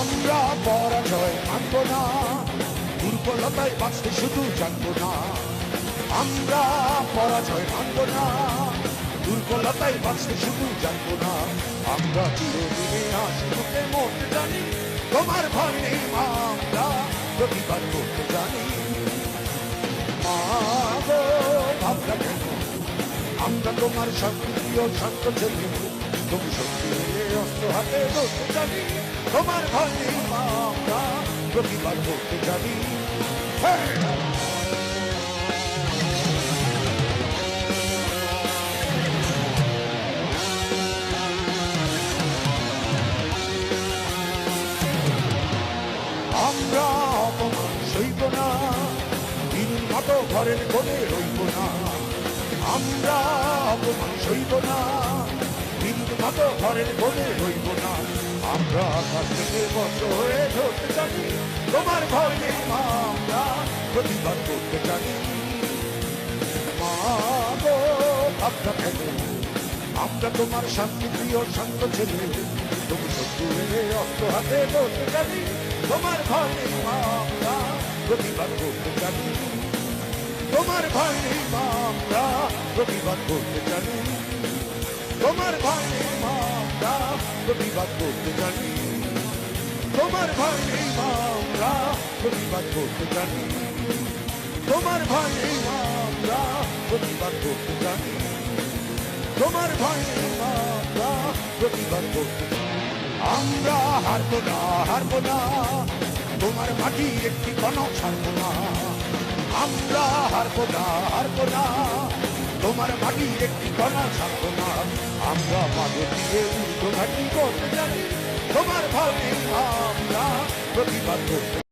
আমরা পরাজয় মানব না, দুর্বলতায় বাঁচতে শুধু জানবো না। আমরা পরাজয় মানব না, দুর্বলতায় বাঁচতে শুধু জানবো না। আমরা চিরদিনে হাসিমুখে মরতে জানি, তোমার ভয় নেই মা, আমরা প্রতিবাদ করতে জানি। মা গো ভাবনা কেন, আমরা তোমার শান্তিপ্রিয় শান্ত ছেলে, তুমি সত্যি অস্ত্র হাতে ধরতে জানি, তোমার ভয় নেই মা, আমরা প্রতিবাদ করতে জানি। আমরা অপমান সইব না, দিনের মতো ঘরের কোণে রইব না। আমরা অপমান সইব না, দিনের মতো ঘরের কোণে রইব না। আমরা আকাশ থেকে বন্ধ হয়ে ধরতে জানি, তোমার ভয় নেই মা, আমরা প্রতিবাদ করতে জানি। মা গো ভাবনা কেন, আমরা তোমার শান্তিপ্রিয় শান্ত ছেলে, তুমি শত্রুরে অস্ত্র হাতে ধরতে জানি, তোমার ভয় নেই মা, আমরা প্রতিবাদ করতে জানি। তোমার ভয় নেই মা, আমরা প্রতিবাদ করতে জানি। তোমার ভয় নেই মা, আমরা প্রতিবাদ করতে জানি। তোমার ভয় নেই মা, আমরা প্রতিবাদ করতে জানি। তোমার ভয় নেই মা, আমরা প্রতিবাদ করতে জানি। তোমার ভয় নেই মা, আমরা প্রতিবাদ করতে জানি। আমরা হারবো না, হারবো না, তোমার মাটি একটি কণা ছাড়বো না। আমরা হারবো না, হারবো না, তোমার মাটি একটি কণা ছাড়বো না। আমরা মাঝে দিয়ে উল্টো ঘাটি করতে জানি, তোমার ভয় নেই মা, আমরা প্রতিবাদ করতে